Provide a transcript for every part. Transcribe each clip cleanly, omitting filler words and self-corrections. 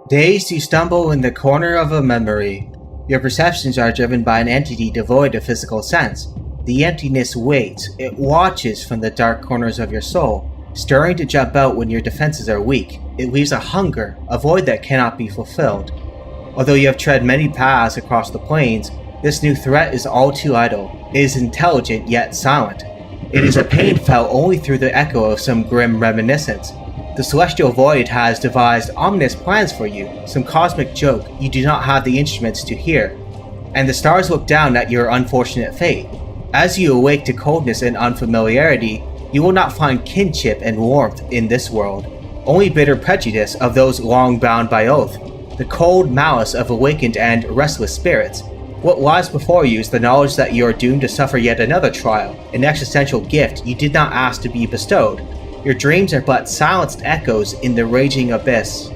Dazed, you stumble in the corner of a memory. Your perceptions are driven by an entity devoid of physical sense. The emptiness waits. It watches from the dark corners of your soul, stirring to jump out when your defenses are weak. It leaves a hunger, a void that cannot be fulfilled. Although you have tread many paths across the plains, this new threat is all too idle. It is intelligent yet silent. It is a pain felt only through the echo of some grim reminiscence. The celestial void has devised ominous plans for you, some cosmic joke you do not have the instruments to hear, and the stars look down at your unfortunate fate. As you awake to coldness and unfamiliarity, you will not find kinship and warmth in this world, only bitter prejudice of those long bound by oath, the cold malice of awakened and restless spirits. What lies before you is the knowledge that you are doomed to suffer yet another trial, an existential gift you did not ask to be bestowed. Your dreams are but silenced echoes in the raging abyss.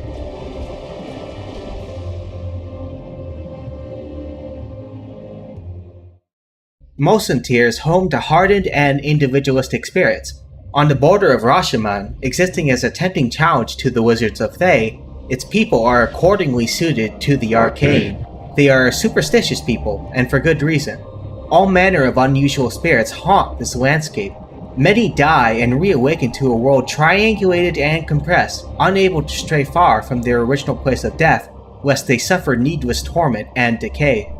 Mosantir is home to hardened and individualistic spirits. On the border of Rashomon, existing as a tempting challenge to the Wizards of Thay, its people are accordingly suited to the arcane. They are superstitious people, and for good reason. All manner of unusual spirits haunt this landscape. Many die and reawaken to a world triangulated and compressed, unable to stray far from their original place of death, lest they suffer needless torment and decay.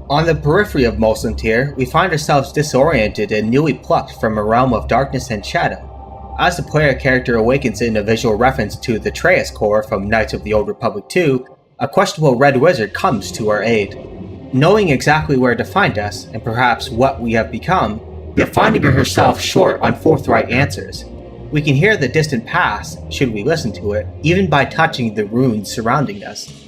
On the periphery of Mosantir, we find ourselves disoriented and newly plucked from a realm of darkness and shadow. As the player character awakens in a visual reference to the Traeus core from Knights of the Old Republic 2, a questionable red wizard comes to our aid. Knowing exactly where to find us, and perhaps what we have become, yet finding herself short on forthright answers. We can hear the distant past, should we listen to it, even by touching the runes surrounding us.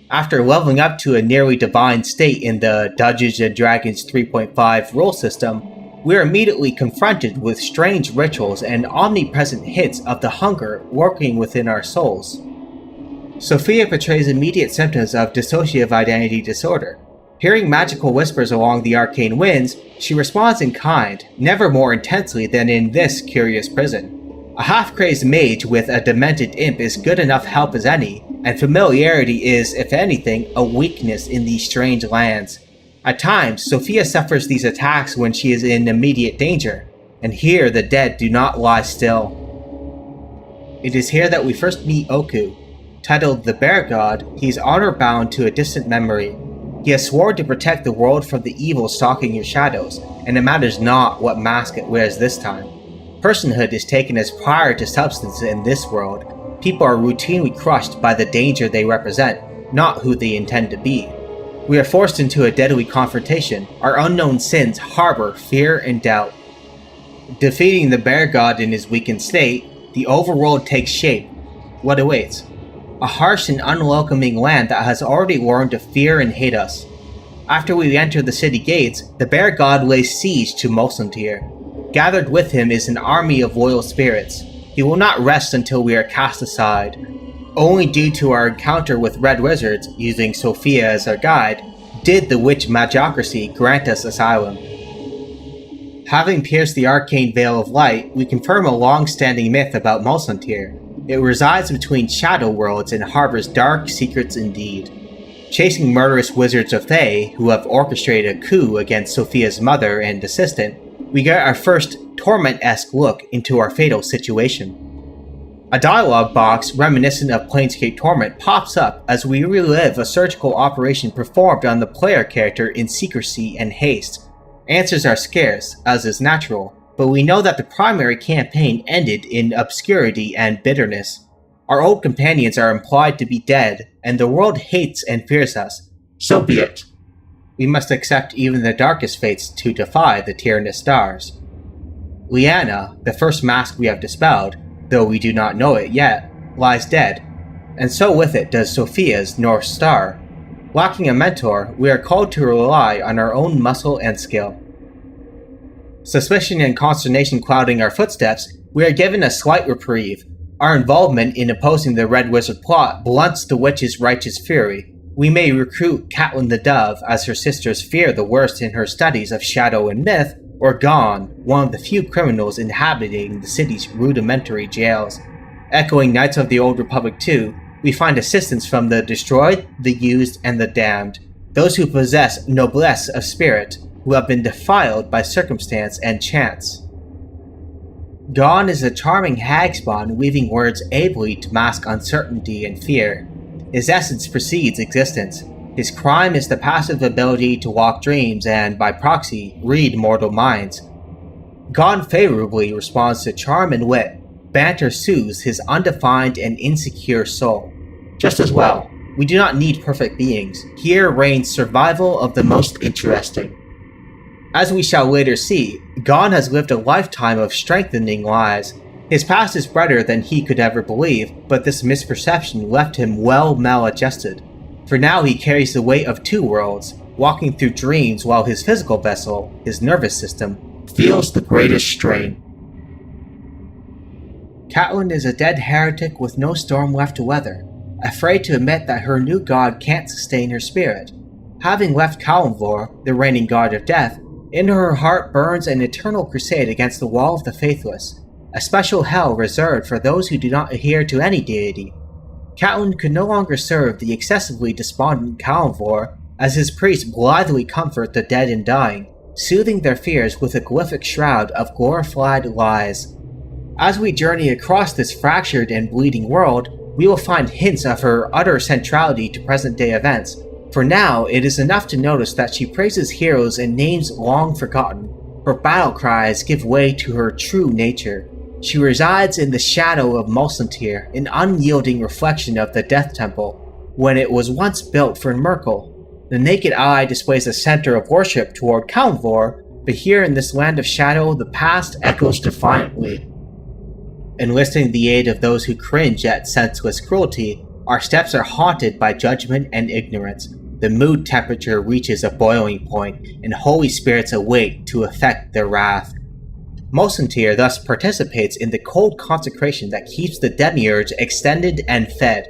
After leveling up to a nearly divine state in the Dungeons & Dragons 3.5 rule system, we are immediately confronted with strange rituals and omnipresent hints of the hunger lurking within our souls. Sophia portrays immediate symptoms of dissociative identity disorder. Hearing magical whispers along the arcane winds, she responds in kind, never more intensely than in this curious prison. A half-crazed mage with a demented imp is good enough help as any, and familiarity is, if anything, a weakness in these strange lands. At times, Sophia suffers these attacks when she is in immediate danger, and here the dead do not lie still. It is here that we first meet Oku. Titled the Bear God, he is honor-bound to a distant memory. He has sworn to protect the world from the evil stalking your shadows, and it matters not what mask it wears this time. Personhood is taken as prior to substance in this world. People are routinely crushed by the danger they represent, not who they intend to be. We are forced into a deadly confrontation. Our unknown sins harbor fear and doubt. Defeating the Bear God in his weakened state, the overworld takes shape. What awaits? A harsh and unwelcoming land that has already learned to fear and hate us. After we enter the city gates, the Bear God lays siege to Mosantir. Gathered with him is an army of loyal spirits. He will not rest until we are cast aside. Only due to our encounter with Red Wizards, using Sophia as our guide, did the witch magocracy grant us asylum. Having pierced the arcane veil of light, we confirm a long-standing myth about Mosantir. It resides between shadow worlds and harbors dark secrets indeed. Chasing murderous wizards of Thay, who have orchestrated a coup against Sophia's mother and assistant, we get our first Torment-esque look into our fatal situation. A dialogue box reminiscent of Planescape Torment pops up as we relive a surgical operation performed on the player character in secrecy and haste. Answers are scarce, as is natural, but we know that the primary campaign ended in obscurity and bitterness. Our old companions are implied to be dead, and the world hates and fears us. So be it. We must accept even the darkest fates to defy the tyrannous stars. Liana, the first mask we have dispelled, though we do not know it yet, lies dead, and so with it does Sophia's North Star. Lacking a mentor, we are called to rely on our own muscle and skill. Suspicion and consternation clouding our footsteps, we are given a slight reprieve. Our involvement in opposing the Red Wizard plot blunts the witch's righteous fury. We may recruit Catelyn the Dove as her sisters fear the worst in her studies of shadow and myth, or Gon, one of the few criminals inhabiting the city's rudimentary jails. Echoing Knights of the Old Republic 2, we We find assistance from the destroyed, the used, and the damned, those who possess noblesse of spirit, who have been defiled by circumstance and chance. Gone is a charming hagspawn weaving words ably to mask uncertainty and fear. His essence precedes existence. His crime is the passive ability to walk dreams and, by proxy, read mortal minds. Gone favorably responds to charm and wit. Banter soothes his undefined and insecure soul. Just as well, we do not need perfect beings. Here reigns survival of the most interesting. As we shall later see, Gone has lived a lifetime of strengthening lies. His past is brighter than he could ever believe, but this misperception left him well maladjusted. For now he carries the weight of two worlds, walking through dreams while his physical vessel, his nervous system, feels the greatest strain. Catelyn is a dead heretic with no storm left to weather, afraid to admit that her new god can't sustain her spirit. Having left Kalimvor, the reigning god of death, in her heart burns an eternal crusade against the wall of the faithless, a special hell reserved for those who do not adhere to any deity. Catelyn could no longer serve the excessively despondent Kalimvor, as his priests blithely comfort the dead and dying, soothing their fears with a glyphic shroud of glorified lies. As we journey across this fractured and bleeding world, we will find hints of her utter centrality to present-day events. For now, it is enough to notice that she praises heroes in names long forgotten. Her battle cries give way to her true nature. She resides in the shadow of Mulsantir, an unyielding reflection of the Death Temple, when it was once built for Merkel. The naked eye displays a center of worship toward Kalimvor, but here in this land of shadow, the past echoes defiantly. Enlisting the aid of those who cringe at senseless cruelty, our steps are haunted by judgment and ignorance. The mood temperature reaches a boiling point, and holy spirits await to effect their wrath. Mulsantir thus participates in the cold consecration that keeps the demiurge extended and fed,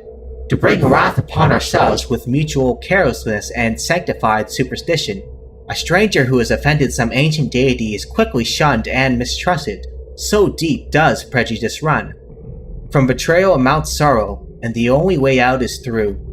to bring wrath upon ourselves with mutual carelessness and sanctified superstition. A stranger who has offended some ancient deity is quickly shunned and mistrusted. So deep does prejudice run. From betrayal amounts sorrow, and the only way out is through.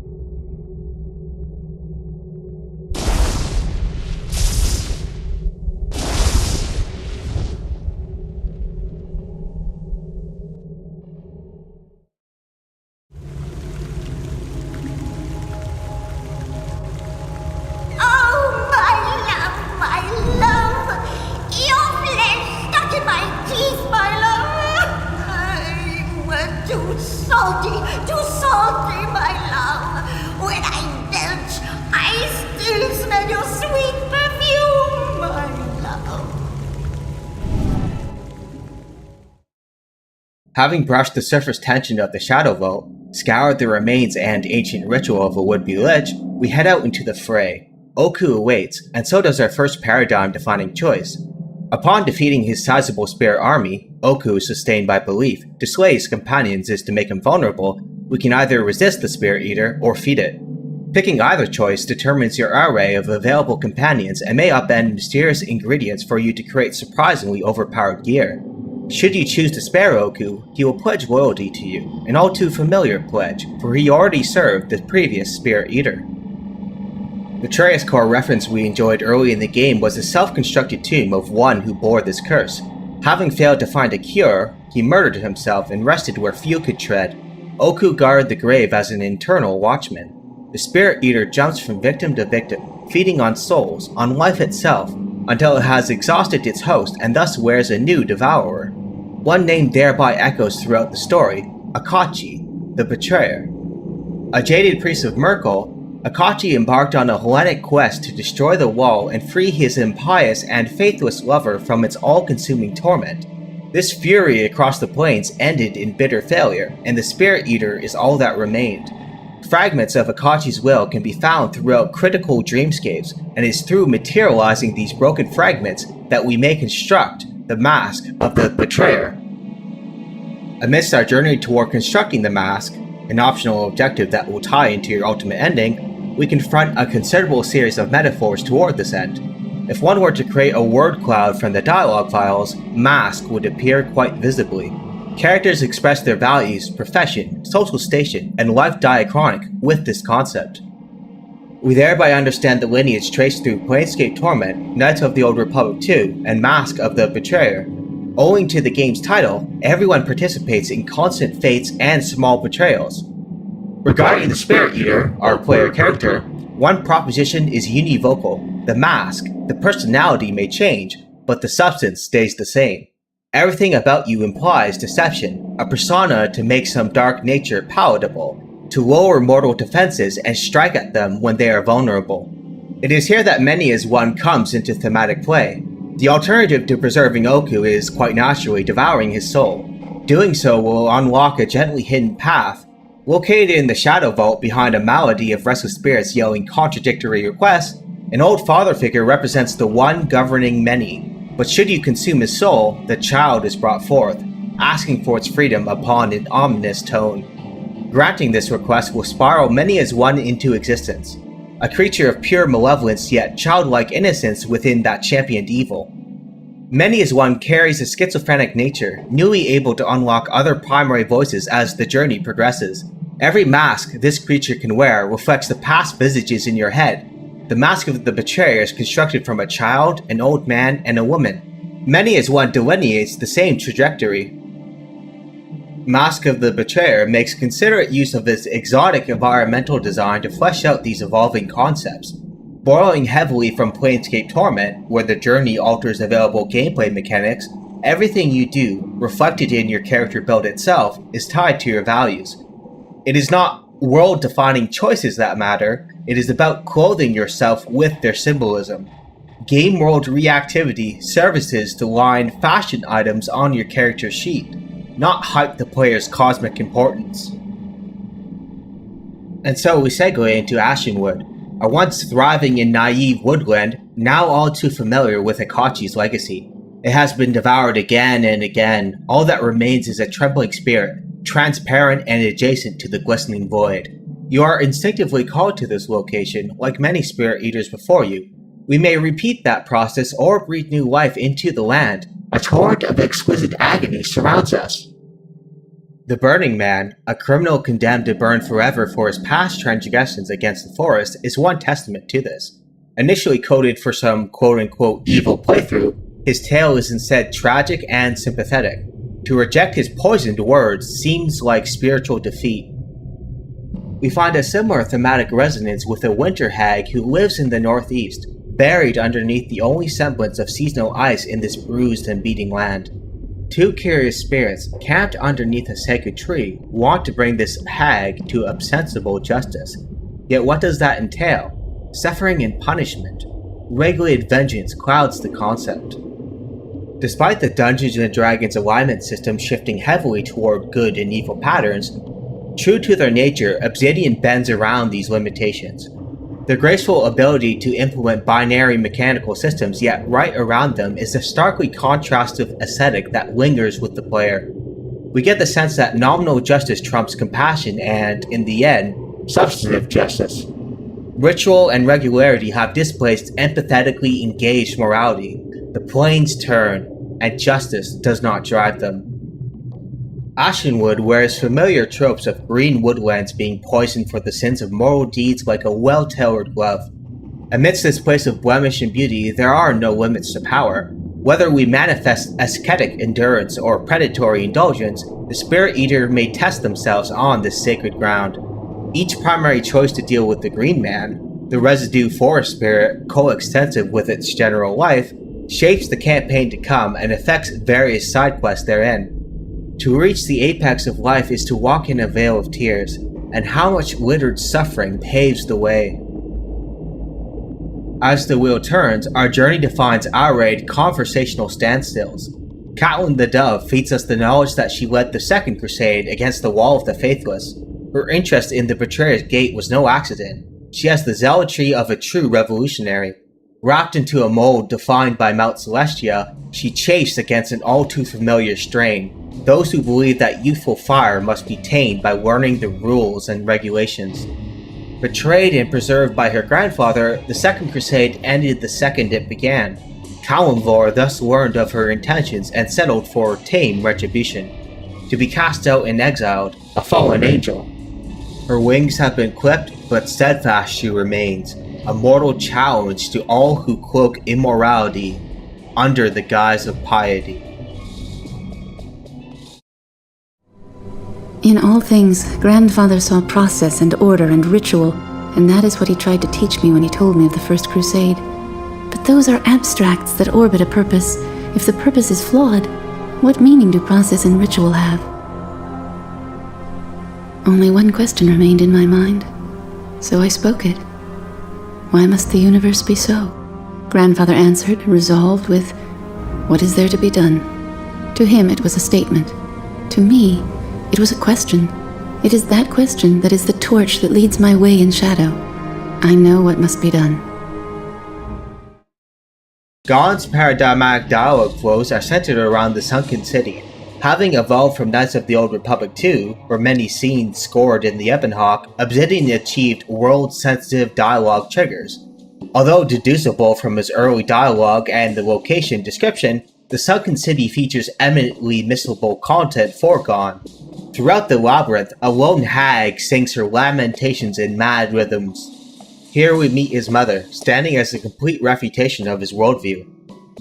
Having brushed the surface tension of the Shadow Vault, scoured the remains and ancient ritual of a would-be lich, we head out into the fray. Oku awaits, and so does our first paradigm-defining choice. Upon defeating his sizable spirit army, Oku is sustained by belief. To slay his companions is to make him vulnerable. We can either resist the Spirit Eater or feed it. Picking either choice determines your array of available companions and may upend mysterious ingredients for you to create surprisingly overpowered gear. Should you choose to spare Oku, he will pledge loyalty to you, an all too familiar pledge, for he already served the previous Spirit Eater. The Traeus core reference we enjoyed early in the game was a self-constructed tomb of one who bore this curse. Having failed to find a cure, he murdered himself and rested where few could tread. Oku guarded the grave as an internal watchman. The Spirit Eater jumps from victim to victim, feeding on souls, on life itself, until it has exhausted its host and thus wears a new devourer. One name thereby echoes throughout the story, Akachi, the Betrayer. A jaded priest of Merkel, Akachi embarked on a Hellenic quest to destroy the wall and free his impious and faithless lover from its all-consuming torment. This fury across the plains ended in bitter failure, and the Spirit Eater is all that remained. Fragments of Akachi's will can be found throughout critical dreamscapes, and it is through materializing these broken fragments that we may construct the mask of the Betrayer. Amidst our journey toward constructing the mask, an optional objective that will tie into your ultimate ending, we confront a considerable series of metaphors toward this end. If one were to create a word cloud from the dialogue files, mask would appear quite visibly. Characters express their values, profession, social station, and life diachronic with this concept. We thereby understand the lineage traced through Planescape Torment, Knights of the Old Republic 2, and Mask of the Betrayer. Owing to the game's title, everyone participates in constant fates and small betrayals. Regarding the Spirit Eater, our player character, one proposition is univocal. The mask, the personality may change, but the substance stays the same. Everything about you implies deception, a persona to make some dark nature palatable, to lower mortal defenses and strike at them when they are vulnerable. It is here that many as one comes into thematic play. The alternative to preserving Oku is, quite naturally, devouring his soul. Doing so will unlock a gently hidden path. Located in the Shadow Vault behind a malady of restless spirits yelling contradictory requests, an old father figure represents the one governing many. But should you consume his soul, the child is brought forth, asking for its freedom upon an ominous tone. Granting this request will spiral many as one into existence, a creature of pure malevolence yet childlike innocence within that championed evil. Many as one carries a schizophrenic nature, newly able to unlock other primary voices as the journey progresses. Every mask this creature can wear reflects the past visages in your head. The Mask of the Betrayer is constructed from a child, an old man, and a woman. Many as one delineates the same trajectory. Mask of the Betrayer makes considerate use of its exotic environmental design to flesh out these evolving concepts. Borrowing heavily from Planescape Torment, where the journey alters available gameplay mechanics, everything you do, reflected in your character build itself, is tied to your values. It is not world-defining choices that matter, it is about clothing yourself with their symbolism. Game world reactivity services to line fashion items on your character's sheet, not hype the player's cosmic importance. And so we segue into Ashenwood, a once thriving and naive woodland, now all too familiar with Akachi's legacy. It has been devoured again and again. All that remains is a trembling spirit, transparent and adjacent to the glistening void. You are instinctively called to this location, like many spirit eaters before you. We may repeat that process or breathe new life into the land. A torrent of exquisite agony surrounds us. The Burning Man, a criminal condemned to burn forever for his past transgressions against the forest, is one testament to this. Initially coded for some quote-unquote evil playthrough, his tale is instead tragic and sympathetic. To reject his poisoned words seems like spiritual defeat. We find a similar thematic resonance with a winter hag who lives in the northeast, buried underneath the only semblance of seasonal ice in this bruised and beating land. Two curious spirits, camped underneath a sacred tree, want to bring this hag to ostensible justice. Yet what does that entail? Suffering and punishment. Regulated vengeance clouds the concept. Despite the Dungeons & Dragons alignment system shifting heavily toward good and evil patterns, true to their nature, Obsidian bends around these limitations. Their graceful ability to implement binary mechanical systems yet right around them is a starkly contrastive aesthetic that lingers with the player. We get the sense that nominal justice trumps compassion and, in the end, substantive justice. Ritual and regularity have displaced empathetically engaged morality. The planes turn, and justice does not drive them. Ashenwood wears familiar tropes of green woodlands being poisoned for the sins of moral deeds like a well-tailored glove. Amidst this place of blemish and beauty, there are no limits to power. Whether we manifest ascetic endurance or predatory indulgence, the Spirit Eater may test themselves on this sacred ground. Each primary choice to deal with the Green Man, the residue forest spirit coextensive with its general life, shapes the campaign to come and affects various side quests therein. To reach the apex of life is to walk in a vale of tears, and how much littered suffering paves the way. As the wheel turns, our journey defines our raid conversational standstills. Catelyn the Dove feeds us the knowledge that she led the Second Crusade against the Wall of the Faithless. Her interest in the Betrayer's Gate was no accident. She has the zealotry of a true revolutionary. Wrapped into a mold defined by Mount Celestia, she chafes against an all-too-familiar strain. Those who believe that youthful fire must be tamed by learning the rules and regulations. Betrayed and preserved by her grandfather, the Second Crusade ended the second it began. Kalimvor thus learned of her intentions and settled for tame retribution. to be cast out and exiled, a fallen angel. Her wings have been clipped, but steadfast she remains, a mortal challenge to all who cloak immorality under the guise of piety. In all things, Grandfather saw process and order and ritual, and that is what he tried to teach me when he told me of the First Crusade. But those are abstracts that orbit a purpose. If the purpose is flawed, what meaning do process and ritual have? Only one question remained in my mind, so I spoke it. Why must the universe be so? Grandfather answered, resolved with, "What is there to be done?" To him it was a statement. To me, it was a question. It is that question that is the torch that leads my way in shadow. I know what must be done. Gon's paradigmatic dialogue flows are centered around the sunken city. Having evolved from Knights of the Old Republic 2, where many scenes scored in the Ebonhawk, Obsidian achieved world-sensitive dialogue triggers. Although deducible from his early dialogue and the location description, the sunken city features eminently missable content for Gon. Throughout the labyrinth, a lone hag sings her lamentations in mad rhythms. Here we meet his mother, standing as a complete refutation of his worldview.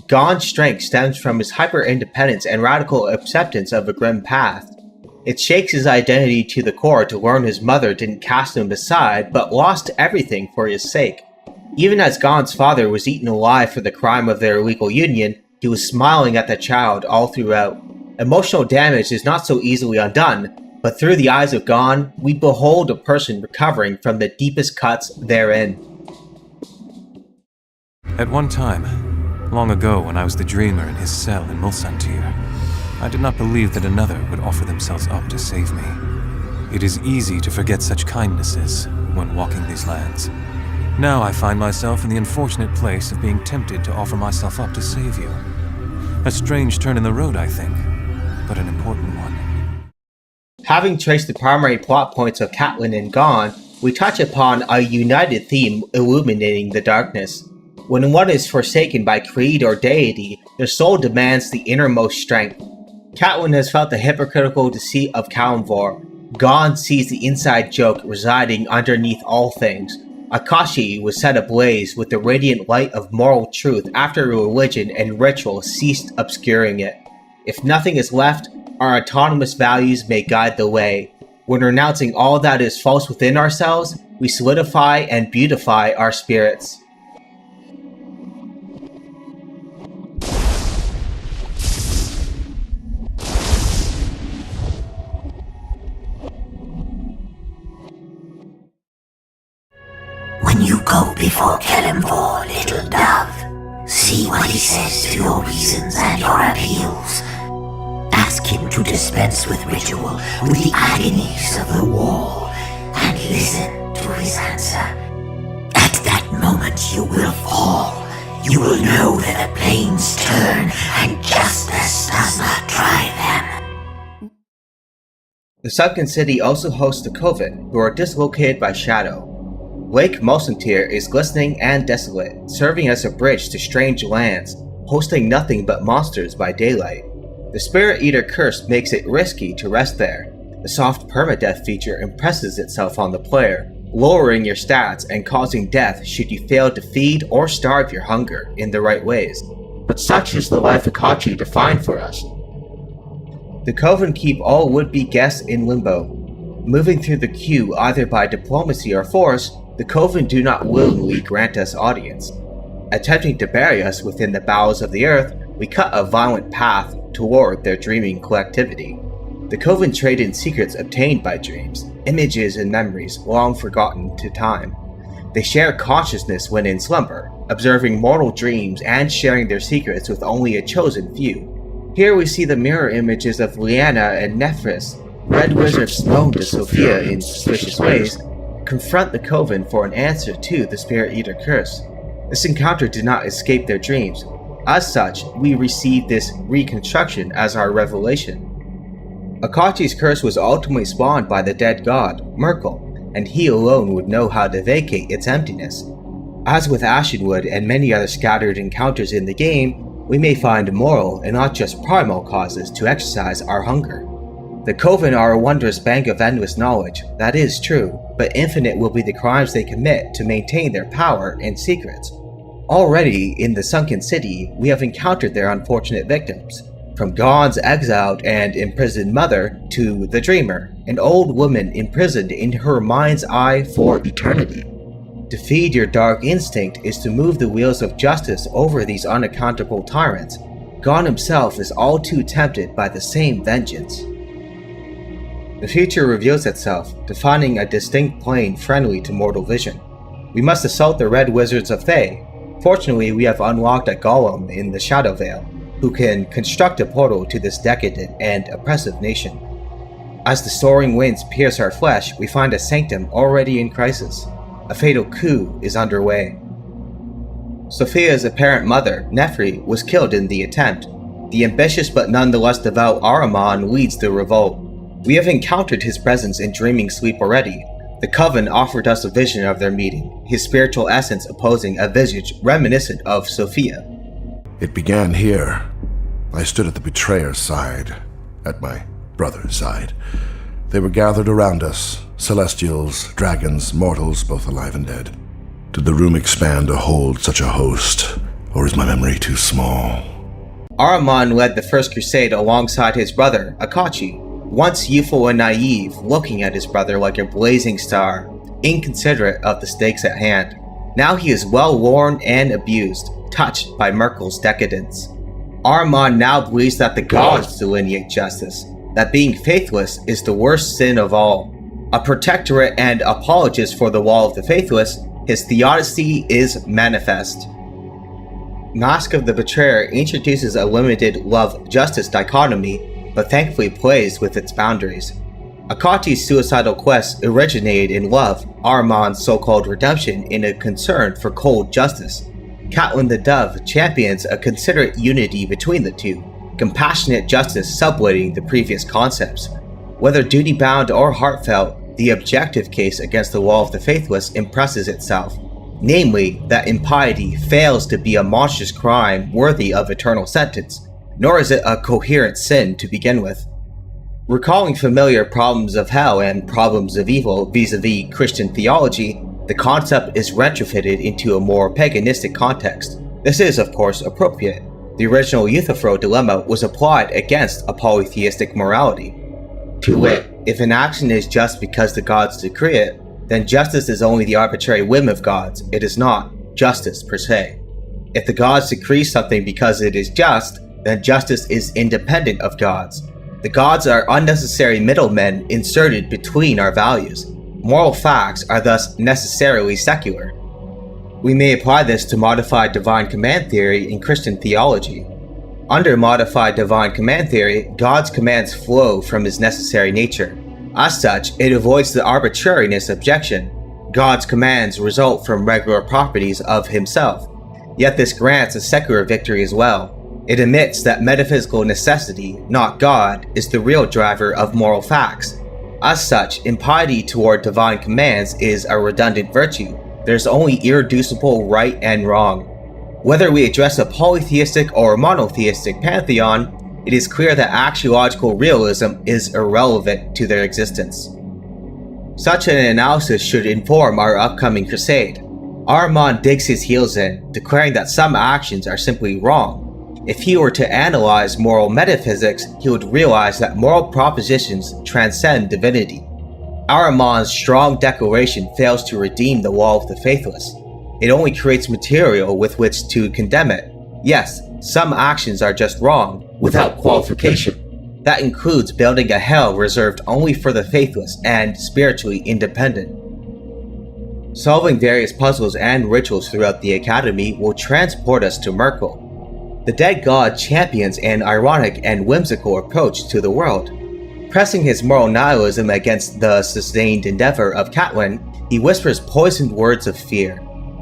Gon's strength stems from his hyper-independence and radical acceptance of a grim path. It shakes his identity to the core to learn his mother didn't cast him aside, but lost everything for his sake. Even as Gon's father was eaten alive for the crime of their illegal union, he was smiling at the child all throughout. Emotional damage is not so easily undone, but through the eyes of Gon, we behold a person recovering from the deepest cuts therein. At one time, long ago when I was the dreamer in his cell in Mulsantir, I did not believe that another would offer themselves up to save me. It is easy to forget such kindnesses when walking these lands. Now I find myself in the unfortunate place of being tempted to offer myself up to save you. A strange turn in the road, I think, but an important one. Having traced the primary plot points of Catelyn and Gon, we touch upon a united theme illuminating the darkness. When one is forsaken by creed or deity, their soul demands the innermost strength. Catelyn has felt the hypocritical deceit of Kalimvor. Gon sees the inside joke residing underneath all things. Akashi was set ablaze with the radiant light of moral truth after religion and ritual ceased obscuring it. If nothing is left, our autonomous values may guide the way. When renouncing all that is false within ourselves, we solidify and beautify our spirits. When you go before Kalimvor, little dove, see what he says to your reasons and your appeals. Ask him to dispense with ritual, with the agonies of the war, and listen to his answer. At that moment you will fall. You will know that the planes turn, and justice does not drive them. The sunken city also hosts the Coven, who are dislocated by shadow. Lake Mulsantir is glistening and desolate, serving as a bridge to strange lands, hosting nothing but monsters by daylight. The Spirit Eater curse makes it risky to rest there. The soft permadeath feature impresses itself on the player, lowering your stats and causing death should you fail to feed or starve your hunger in the right ways. But such is the life Akachi defined for us. The Coven keep all would-be guests in limbo. Moving through the queue either by diplomacy or force, the Coven do not willingly grant us audience. Attempting to bury us within the bowels of the earth, we cut a violent path toward their dreaming collectivity. The Coven trade in secrets obtained by dreams, images and memories long forgotten to time. They share consciousness when in slumber, observing mortal dreams and sharing their secrets with only a chosen few. Here we see the mirror images of Lyanna and Nephris, red wizards known to Sophia in suspicious ways, confront the Coven for an answer to the Spirit Eater curse. This encounter did not escape their dreams. As such, we receive this reconstruction as our revelation. Akachi's curse was ultimately spawned by the dead god, Merkel, and he alone would know how to vacate its emptiness. As with Ashenwood and many other scattered encounters in the game, we may find moral and not just primal causes to exercise our hunger. The Coven are a wondrous bank of endless knowledge, that is true, but infinite will be the crimes they commit to maintain their power and secrets. Already, in the sunken city, we have encountered their unfortunate victims, from God's exiled and imprisoned mother to the Dreamer, an old woman imprisoned in her mind's eye for eternity. To feed your dark instinct is to move the wheels of justice over these unaccountable tyrants. God himself is all too tempted by the same vengeance. The future reveals itself, defining a distinct plane friendly to mortal vision. We must assault the Red Wizards of Thay. Fortunately, we have unlocked a golem in the Shadow Vale, who can construct a portal to this decadent and oppressive nation. As the soaring winds pierce our flesh, we find a sanctum already in crisis. A fatal coup is underway. Sophia's apparent mother, Nefri, was killed in the attempt. The ambitious but nonetheless devout Ahriman leads the revolt. We have encountered his presence in dreaming sleep already. The Coven offered us a vision of their meeting, his spiritual essence opposing a visage reminiscent of Sophia. It began here. I stood at the betrayer's side, at my brother's side. They were gathered around us, celestials, dragons, mortals, both alive and dead. Did the room expand to hold such a host, or is my memory too small? Ahriman led the First Crusade alongside his brother, Akachi, once youthful and naive, looking at his brother like a blazing star, inconsiderate of the stakes at hand. Now he is well-worn and abused, touched by Merkel's decadence. Ahriman now believes that the gods delineate justice, that being faithless is the worst sin of all. A protectorate and apologist for the Wall of the Faithless, his theodicy is manifest. Mask of the Betrayer introduces a limited love-justice dichotomy, but thankfully plays with its boundaries. Akachi's suicidal quest originated in love, Ahriman's so-called redemption in a concern for cold justice. Catelyn the Dove champions a considerate unity between the two, compassionate justice subletting the previous concepts. Whether duty-bound or heartfelt, the objective case against the Wall of the Faithless impresses itself, namely that impiety fails to be a monstrous crime worthy of eternal sentence, nor is it a coherent sin to begin with. Recalling familiar problems of hell and problems of evil vis-a-vis Christian theology, the concept is retrofitted into a more paganistic context. This is, of course, appropriate. The original Euthyphro dilemma was applied against a polytheistic morality. To wit, if an action is just because the gods decree it, then justice is only the arbitrary whim of gods, it is not justice per se. If the gods decree something because it is just, then justice is independent of gods. The gods are unnecessary middlemen inserted between our values. Moral facts are thus necessarily secular. We may apply this to modified divine command theory in Christian theology. Under modified divine command theory, God's commands flow from his necessary nature. As such, it avoids the arbitrariness objection. God's commands result from regular properties of himself. Yet this grants a secular victory as well. It admits that metaphysical necessity, not God, is the real driver of moral facts. As such, impiety toward divine commands is a redundant virtue. There's only irreducible right and wrong. Whether we address a polytheistic or monotheistic pantheon, it is clear that axiological realism is irrelevant to their existence. Such an analysis should inform our upcoming crusade. Ahriman digs his heels in, declaring that some actions are simply wrong. If he were to analyze moral metaphysics, he would realize that moral propositions transcend divinity. Ahriman's strong declaration fails to redeem the Wall of the Faithless. It only creates material with which to condemn it. Yes, some actions are just wrong, without qualification. That includes building a hell reserved only for the faithless and spiritually independent. Solving various puzzles and rituals throughout the Academy will transport us to Merkel. The dead god champions an ironic and whimsical approach to the world. Pressing his moral nihilism against the sustained endeavor of Catelyn, he whispers poisoned words of fear.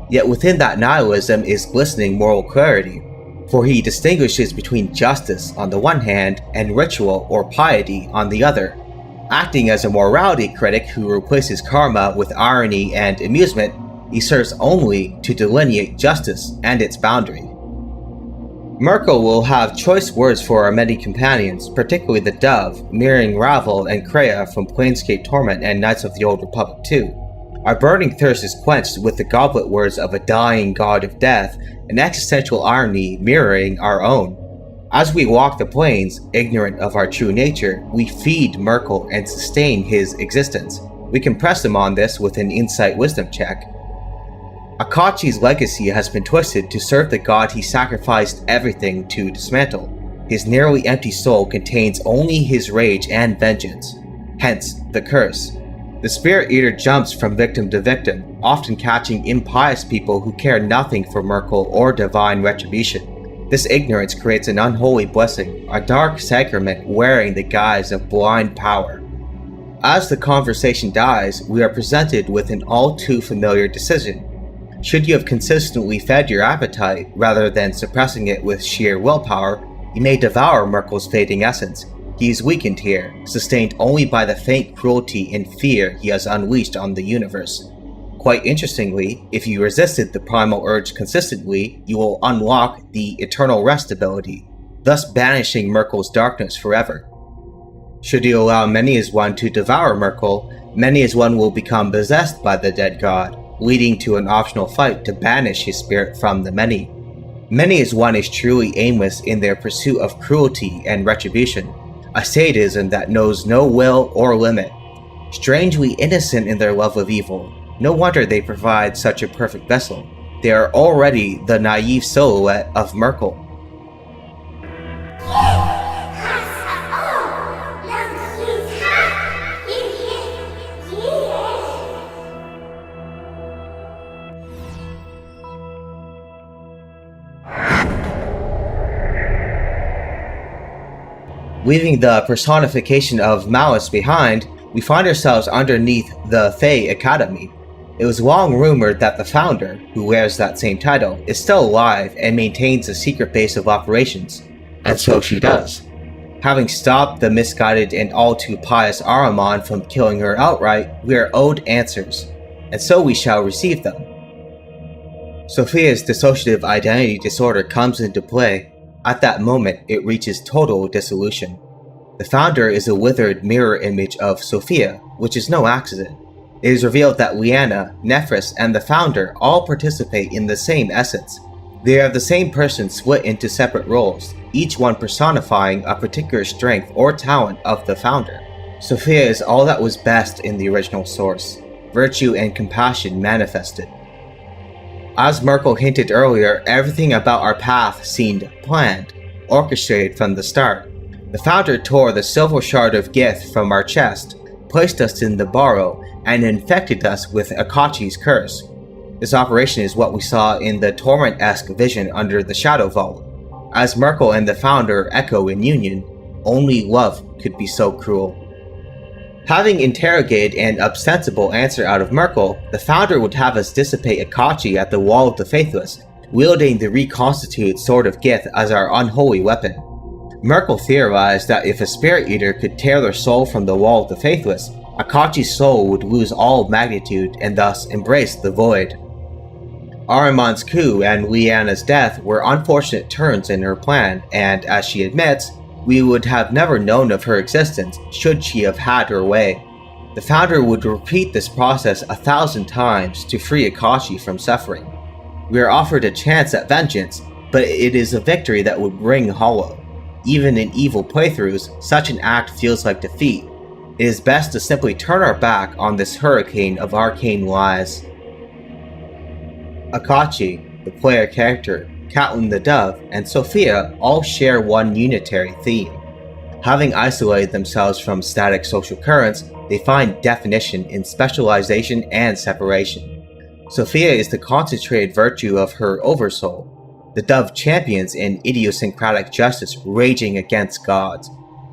Yet within that nihilism is glistening moral clarity, for he distinguishes between justice on the one hand and ritual or piety on the other. Acting as a morality critic who replaces karma with irony and amusement, he serves only to delineate justice and its boundary. Merkel will have choice words for our many companions, particularly the Dove, mirroring Ravel and Kreia from Planescape Torment and Knights of the Old Republic 2. Our burning thirst is quenched with the goblet words of a dying god of death, an existential irony mirroring our own. As we walk the plains, ignorant of our true nature, we feed Merkel and sustain his existence. We can press him on this with an insight wisdom check. Akachi's legacy has been twisted to serve the god he sacrificed everything to dismantle. His nearly empty soul contains only his rage and vengeance, hence the curse. The Spirit Eater jumps from victim to victim, often catching impious people who care nothing for Merkel or divine retribution. This ignorance creates an unholy blessing, a dark sacrament wearing the guise of blind power. As the conversation dies, we are presented with an all too familiar decision. Should you have consistently fed your appetite, rather than suppressing it with sheer willpower, you may devour Merkel's fading essence. He is weakened here, sustained only by the faint cruelty and fear he has unleashed on the universe. Quite interestingly, if you resisted the primal urge consistently, you will unlock the Eternal Rest ability, thus banishing Merkel's darkness forever. Should you allow Many as One to devour Merkel, Many as One will become possessed by the dead god, leading to an optional fight to banish his spirit from the Many. Many as One is truly aimless in their pursuit of cruelty and retribution, a sadism that knows no will or limit. Strangely innocent in their love of evil, no wonder they provide such a perfect vessel. They are already the naive silhouette of Merkel. Leaving the personification of malice behind, we find ourselves underneath the Thay Academy. It was long rumored that the founder, who wears that same title, is still alive and maintains a secret base of operations. And so she does. Having stopped the misguided and all too pious Ahriman from killing her outright, we are owed answers, and so we shall receive them. Sophia's dissociative identity disorder comes into play. At that moment, it reaches total dissolution. The founder is a withered mirror image of Sophia, which is no accident. It is revealed that Liana, Nephris, and the founder all participate in the same essence. They are the same person split into separate roles, each one personifying a particular strength or talent of the founder. Sophia is all that was best in the original source, virtue and compassion manifested. As Merkel hinted earlier, everything about our path seemed planned, orchestrated from the start. The founder tore the silver shard of Gith from our chest, placed us in the Barrow, and infected us with Akachi's curse. This operation is what we saw in the Torment-esque vision under the Shadow Vault. As Merkel and the founder echo in union, only love could be so cruel. Having interrogated an ostensible answer out of Merkel, the founder would have us dissipate Akachi at the Wall of the Faithless, wielding the reconstituted Sword of Gith as our unholy weapon. Merkel theorized that if a Spirit Eater could tear their soul from the Wall of the Faithless, Akachi's soul would lose all magnitude and thus embrace the void. Ahriman's coup and Liana's death were unfortunate turns in her plan, and as she admits, we would have never known of her existence should she have had her way. The founder would repeat this process 1,000 times to free Akachi from suffering. We are offered a chance at vengeance, but it is a victory that would ring hollow. Even in evil playthroughs, such an act feels like defeat. It is best to simply turn our back on this hurricane of arcane lies. Akachi, the player character, Catelyn the Dove, and Sophia all share one unitary theme. Having isolated themselves from static social currents, they find definition in specialization and separation. Sophia is the concentrated virtue of her oversoul. The Dove champions in idiosyncratic justice raging against gods.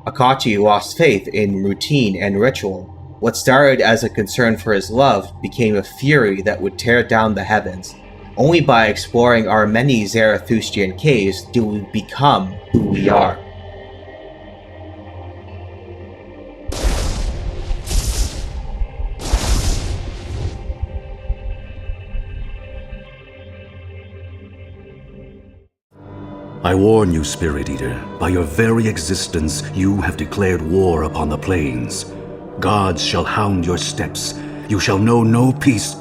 Akachi lost faith in routine and ritual. What started as a concern for his love became a fury that would tear down the heavens. Only by exploring our many Zarathustrian caves do we become who we are. I warn you, Spirit Eater, by your very existence you have declared war upon the plains. Gods shall hound your steps. You shall know no peace.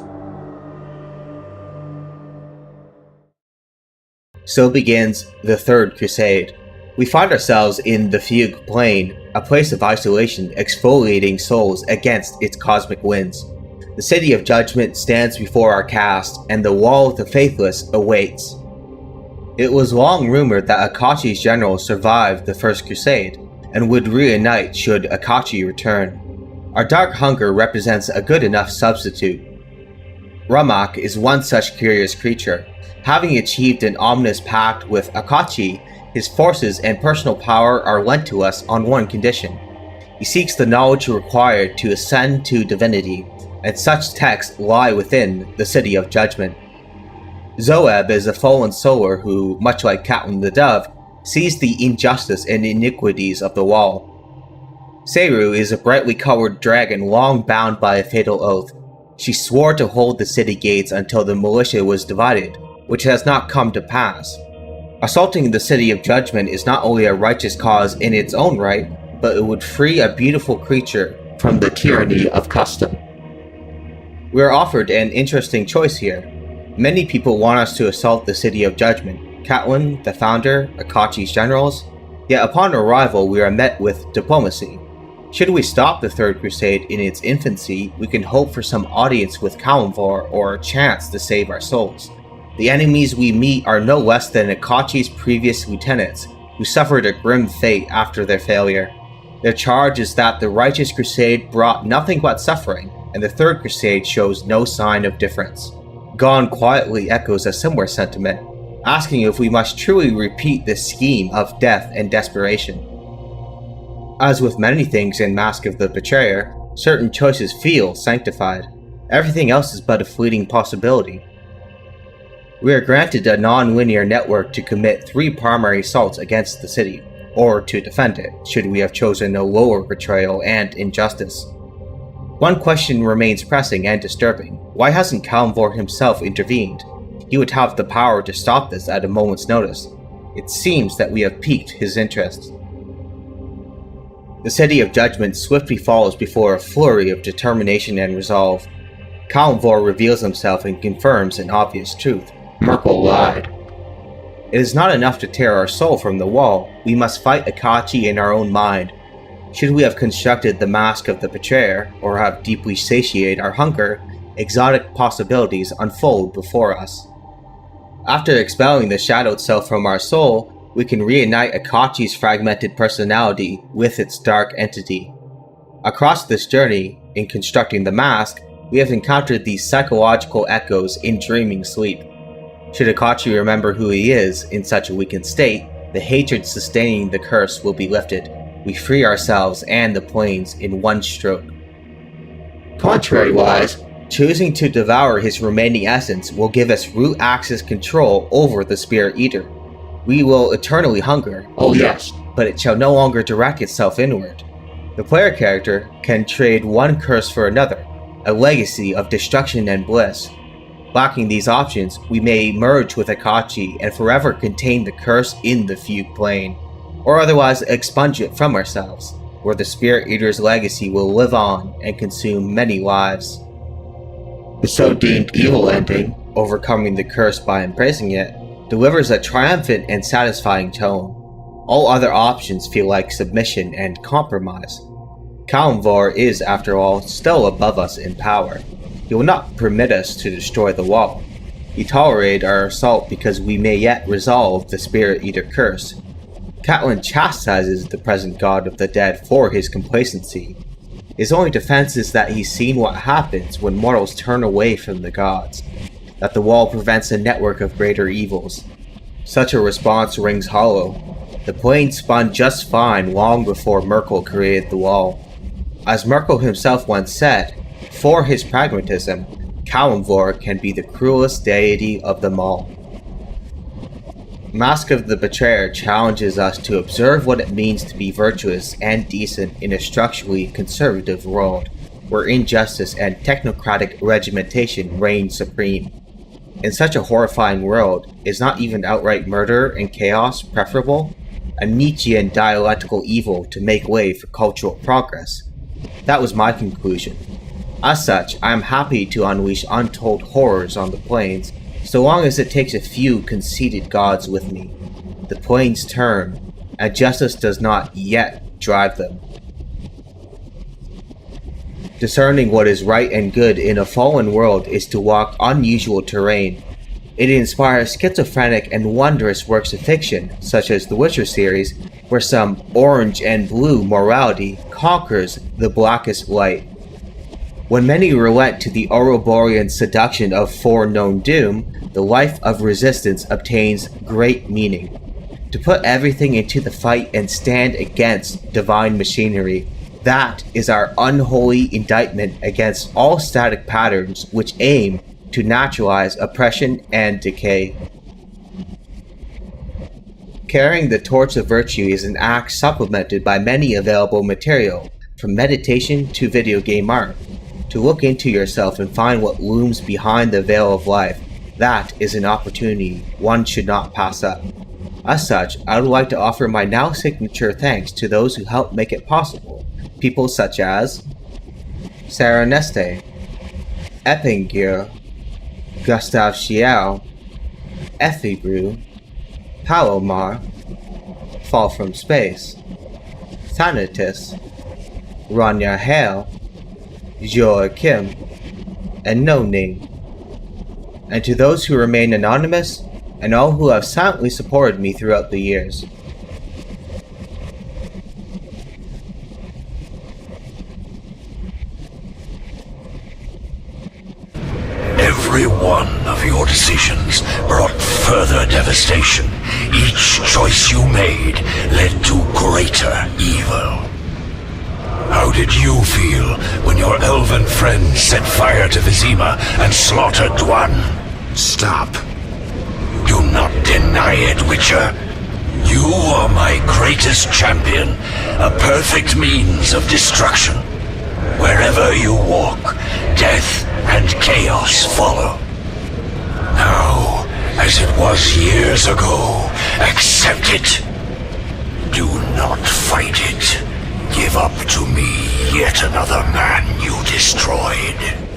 So begins the Third Crusade. We find ourselves in the Fugue Plane, a place of isolation exfoliating souls against its cosmic winds. The City of Judgment stands before our cast, and the Wall of the Faithless awaits. It was long rumored that Akachi's generals survived the First Crusade, and would reunite should Akachi return. Our Dark Hunger represents a good enough substitute. Ramak is one such curious creature. Having achieved an ominous pact with Akachi, his forces and personal power are lent to us on one condition. He seeks the knowledge required to ascend to divinity, and such texts lie within the City of Judgment. Zoeb is a fallen solar who, much like Catelyn the Dove, sees the injustice and iniquities of the Wall. Seru is a brightly colored dragon long bound by a fatal oath. She swore to hold the city gates until the militia was divided, which has not come to pass. Assaulting the City of Judgment is not only a righteous cause in its own right, but it would free a beautiful creature from the tyranny of custom. We are offered an interesting choice here. Many people want us to assault the City of Judgment, Catelyn, the Founder, Akachi's generals, yet upon arrival we are met with diplomacy. Should we stop the Third Crusade in its infancy, we can hope for some audience with Kalimvor or a chance to save our souls. The enemies we meet are no less than Akachi's previous lieutenants, who suffered a grim fate after their failure. Their charge is that the Righteous Crusade brought nothing but suffering, and the Third Crusade shows no sign of difference. Gone quietly echoes a similar sentiment, asking if we must truly repeat this scheme of death and desperation. As with many things in Mask of the Betrayer, certain choices feel sanctified. Everything else is but a fleeting possibility. We are granted a non-linear network to commit 3 primary assaults against the city, or to defend it, should we have chosen a lower betrayal and injustice. One question remains pressing and disturbing. Why hasn't Kalimvor himself intervened? He would have the power to stop this at a moment's notice. It seems that we have piqued his interest. The City of Judgment swiftly falls before a flurry of determination and resolve. Kalimvor reveals himself and confirms an obvious truth. Myrkul lied. It is not enough to tear our soul from the wall, we must fight Akachi in our own mind. Should we have constructed the Mask of the Betrayer, or have deeply satiated our hunger, exotic possibilities unfold before us. After expelling the shadowed self from our soul, we can reunite Akachi's fragmented personality with its dark entity. Across this journey, in constructing the mask, we have encountered these psychological echoes in dreaming sleep. Should Akachi remember who he is in such a weakened state, the hatred sustaining the curse will be lifted. We free ourselves and the plains in one stroke. Contrary-wise, choosing to devour his remaining essence will give us root axis control over the Spirit Eater. We will eternally hunger, oh yes, but it shall no longer direct itself inward. The player character can trade one curse for another, a legacy of destruction and bliss. Lacking these options, we may merge with Akachi and forever contain the curse in the Fugue Plane, or otherwise expunge it from ourselves, where the Spirit Eater's legacy will live on and consume many lives. The so-deemed evil ending, overcoming the curse by embracing it, delivers a triumphant and satisfying tone. All other options feel like submission and compromise. Kalimvor is, after all, still above us in power. He will not permit us to destroy the wall. He tolerated our assault because we may yet resolve the Spirit Eater curse. Catelyn chastises the present god of the dead for his complacency. His only defense is that he's seen what happens when mortals turn away from the gods, that the wall prevents a network of greater evils. Such a response rings hollow. The plane spun just fine long before Myrkul created the wall. As Myrkul himself once said, for his pragmatism, Kalimvor can be the cruelest deity of them all. Mask of the Betrayer challenges us to observe what it means to be virtuous and decent in a structurally conservative world, where injustice and technocratic regimentation reign supreme. In such a horrifying world, is not even outright murder and chaos preferable? A Nietzschean dialectical evil to make way for cultural progress? That was my conclusion. As such, I am happy to unleash untold horrors on the plains, so long as it takes a few conceited gods with me. The plains turn, and justice does not yet drive them. Discerning what is right and good in a fallen world is to walk unusual terrain. It inspires schizophrenic and wondrous works of fiction, such as the Witcher series, where some orange and blue morality conquers the blackest light. When many relent to the Ouroborean seduction of foreknown doom, the life of resistance obtains great meaning. To put everything into the fight and stand against divine machinery, that is our unholy indictment against all static patterns which aim to naturalize oppression and decay. Carrying the torch of virtue is an act supplemented by many available material, from meditation to video game art. To look into yourself and find what looms behind the veil of life, that is an opportunity one should not pass up. As such, I would like to offer my now signature thanks to those who helped make it possible. People such as Sarah Neste, Eppinger, Gustav Schiel, Effibrew, Palomar, Fall from Space, Thanatus, Rania Hale, Joachim, and No Name. And to those who remain anonymous, and all who have silently supported me throughout the years. Every one of your decisions brought further devastation. Each choice you made led to greater evil. How did you feel when your elven friends set fire to Vizima and slaughtered Dwan? Stop. Do not deny it, Witcher. You are my greatest champion, a perfect means of destruction. Wherever you walk, death and chaos follow. Now, as it was years ago, accept it. Do not fight it. Give up to me yet another man you destroyed.